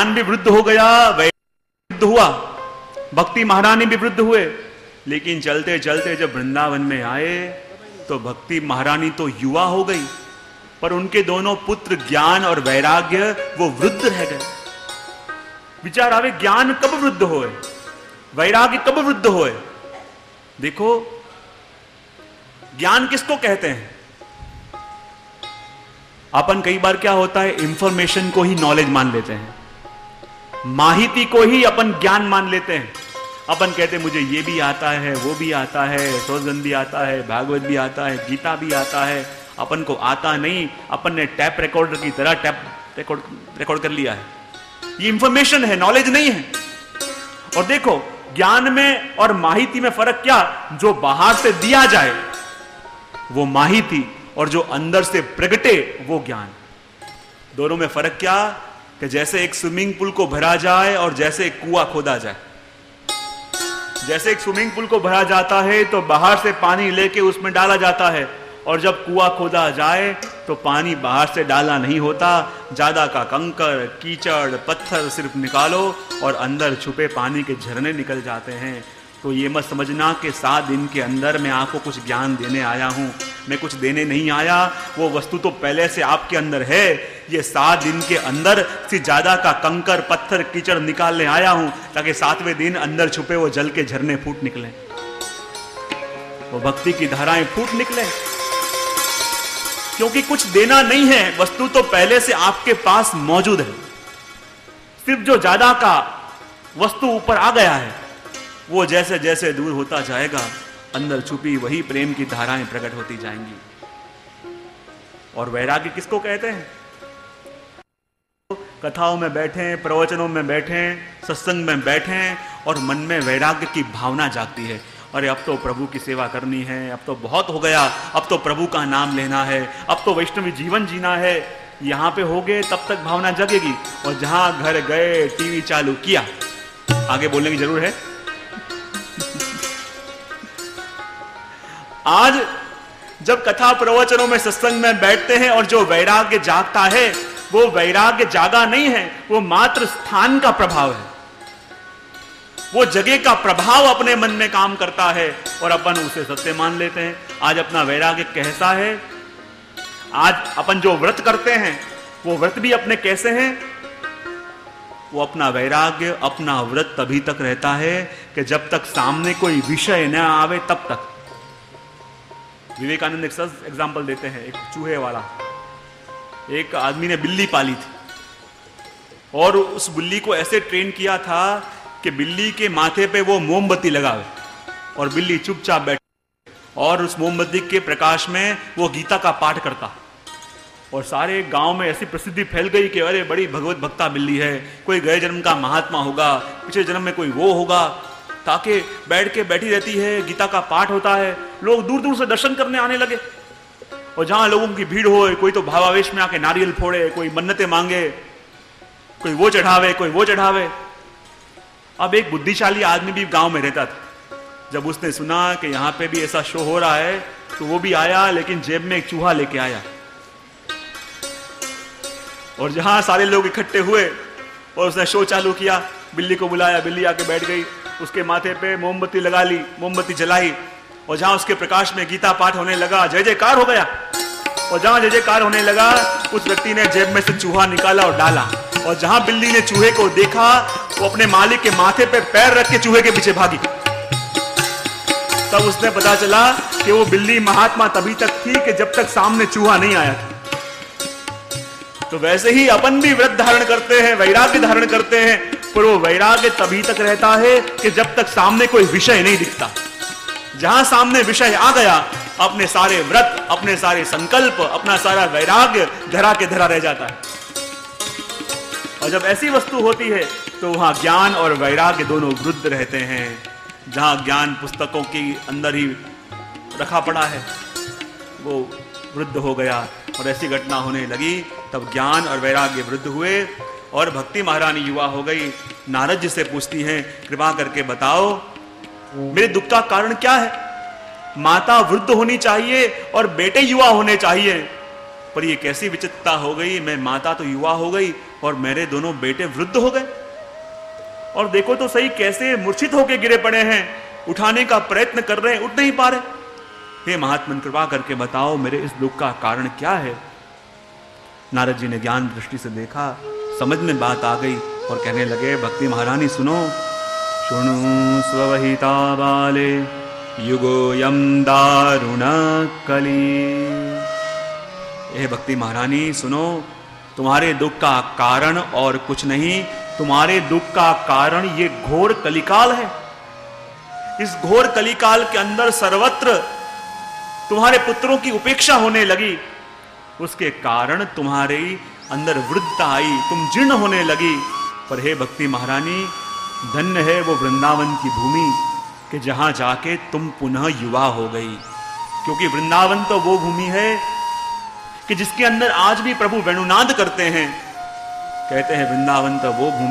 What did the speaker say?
ज्ञान भी वृद्ध हो गया, वृद्ध हुआ, भक्ति महारानी भी वृद्ध हुए। लेकिन चलते चलते जब वृंदावन में आए तो भक्ति महारानी तो युवा हो गई, पर उनके दोनों पुत्र ज्ञान और वैराग्य वो वृद्ध रह गए। विचार आवे, ज्ञान कब वृद्ध होए, वैराग्य कब वृद्ध होए? देखो, ज्ञान किसको कहते हैं? अपन कई बार क्या होता है, इंफॉर्मेशन को ही नॉलेज मान लेते हैं, माहिती को ही अपन ज्ञान मान लेते हैं। अपन कहते हैं मुझे ये भी आता है, वो भी आता है, सौगंध भी आता है, भागवत भी आता है, गीता भी आता है। अपन को आता नहीं, अपन ने टैप रिकॉर्डर की तरह टैप रिकॉर्ड कर लिया है। ये इंफॉर्मेशन है, नॉलेज नहीं है। और देखो, ज्ञान में और माहिती में फर्क क्या? जो बाहर से दिया जाए वो माहिती, और जो अंदर से प्रगटे वो ज्ञान। दोनों में फर्क क्या? कि जैसे एक स्विमिंग पूल को भरा जाए और जैसे एक कुआं खोदा जाए। जैसे एक स्विमिंग पूल को भरा जाता है तो बाहर से पानी लेके उसमें डाला जाता है, और जब कुआं खोदा जाए तो पानी बाहर से डाला नहीं होता, ज्यादा का कंकर, कीचड़, पत्थर सिर्फ निकालो और अंदर छुपे पानी के झरने निकल जाते हैं। तो ये मत समझना कि 7 दिन के अंदर मैं आपको कुछ ज्ञान देने आया हूं। मैं कुछ देने नहीं आया, वो वस्तु तो पहले से आपके अंदर है। ये 7 दिन के अंदर से ज्यादा का कंकर, पत्थर, कीचड़ निकालने आया हूं, ताकि 7वें दिन अंदर छुपे वो जल के झरने फूट निकले, वो भक्ति की धाराएं फूट निकले। क्योंकि कुछ देना नहीं है, वस्तु तो पहले से आपके पास मौजूद है। सिर्फ जो ज्यादा का वस्तु ऊपर आ गया है, वो जैसे जैसे दूर होता जाएगा, अंदर छुपी वही प्रेम की धाराएं प्रकट होती जाएंगी। और वैराग्य किसको कहते हैं? कथाओं में बैठे, प्रवचनों में बैठे, सत्संग में बैठे और मन में वैराग्य की भावना जागती है। अरे अब तो प्रभु की सेवा करनी है, अब तो बहुत हो गया, अब तो प्रभु का नाम लेना है, अब तो वैष्णवी जीवन जीना है। यहां पे हो गए तब तक भावना जगेगी। और जहां घर गए, टीवी चालू किया, आगे बोलने की जरूर है। आज जब कथा प्रवचनों में, सत्संग में बैठते हैं और जो वैराग्य जागता है, वो वैराग्य जागा नहीं है, वो मात्र स्थान का प्रभाव है। वो जगह का प्रभाव अपने मन में काम करता है और अपन उसे सत्य मान लेते हैं। आज अपना वैराग्य कैसा है? आज अपन जो व्रत करते हैं वो व्रत भी अपने कैसे हैं? वो अपना वैराग्य, अपना व्रत तभी तक रहता है कि जब तक सामने कोई विषय न आवे तब तक। विवेकानंद एक सच एग्जाम्पल देते हैं, एक चूहे वाला। एक आदमी ने बिल्ली पाली थी और उस बिल्ली को ऐसे ट्रेन किया था कि बिल्ली के माथे पे वो मोमबत्ती लगावे और बिल्ली चुपचाप बैठे और उस मोमबत्ती के प्रकाश में वो गीता का पाठ करता। और सारे गांव में ऐसी प्रसिद्धि फैल गई कि अरे बड़ी भगवत भक्ता बिल्ली है, कोई गए जन्म का महात्मा होगा, पिछले जन्म में कोई वो होगा, ताकि बैठ के बैठी रहती है, गीता का पाठ होता है। लोग दूर दूर से दर्शन करने आने लगे। और जहां लोगों की भीड़ हो, कोई तो भावावेश में आके नारियल फोड़े, कोई मन्नतें मांगे, कोई वो चढ़ावे, कोई वो चढ़ावे। अब एक बुद्धिशाली आदमी भी गांव में रहता था। जब उसने सुना कि यहां पे भी ऐसा शो हो रहा है तो वो भी आया, लेकिन जेब में एक चूहा लेके आया। और जहां सारे लोग इकट्ठे हुए और उसने शो चालू किया, बिल्ली को बुलाया, बिल्ली आके बैठ गई, उसके माथे पे मोमबत्ती लगा ली, मोमबत्ती जलाई, और जहां उसके प्रकाश में गीता पाठ होने लगा, जय जयकार हो गया। और जहां जय जयकार होने लगा, उस व्यक्ति ने जेब में से चूहा निकाला और डाला। और जहां बिल्ली ने चूहे को देखा, वो अपने मालिक के माथे पे पैर रख के चूहे के पीछे भागी। तब उसने पता चला कि वो बिल्ली महात्मा तभी तक थी कि जब तक सामने चूहा नहीं आया था। तो वैसे ही अपन भी व्रत धारण करते हैं, वैराग्य धारण करते हैं, पर वो वैराग्य तभी तक रहता है कि जब तक सामने कोई विषय नहीं दिखता। जहां सामने विषय आ गया, अपने सारे व्रत, अपने सारे संकल्प, अपना सारा वैराग्य धरा के धरा रह जाता है। और जब ऐसी वस्तु होती है तो वहां ज्ञान और वैराग्य दोनों वृद्ध रहते हैं। जहां ज्ञान पुस्तकों के अंदर ही रखा पड़ा है, वो वृद्ध हो गया। और ऐसी घटना होने लगी, तब ज्ञान और वैराग्य वृद्ध हुए और भक्ति महारानी युवा हो गई। नारद जी से पूछती हैं, कृपा करके बताओ मेरे दुख का कारण क्या है? माता वृद्ध होनी चाहिए और बेटे युवा होने चाहिए, पर ये कैसी विचित्रता हो गई, मैं माता तो युवा हो गई और मेरे दोनों बेटे वृद्ध हो गए। और देखो तो सही कैसे मूर्छित होके गिरे पड़े हैं, उठाने का प्रयत्न कर रहे हैं, उठ नहीं पा रहे। हे महात्मन, कृपा करके बताओ मेरे इस दुख का कारण क्या है। नारद जी ने ज्ञान दृष्टि से देखा, समझ में बात आ गई और कहने लगे, भक्ति महारानी सुनो, शुणु स्वहिता बाले युगो यम दारुण कली। हे भक्ति महारानी सुनो, तुम्हारे दुख का कारण और कुछ नहीं, तुम्हारे दुख का कारण ये घोर कलिकाल है। इस घोर कलिकाल के अंदर सर्वत्र तुम्हारे पुत्रों की उपेक्षा होने लगी, उसके कारण तुम्हारे अंदर वृद्धता आई, तुम जीर्ण होने लगी। पर हे भक्ति महारानी, धन्य है वो वृंदावन की भूमि कि जहां जाके तुम पुनः युवा हो गई, क्योंकि वृंदावन तो वो भूमि है कि जिसके अंदर आज भी प्रभु वेणुनाद करते हैं। कहते हैं वृंदावन तो वो भूमि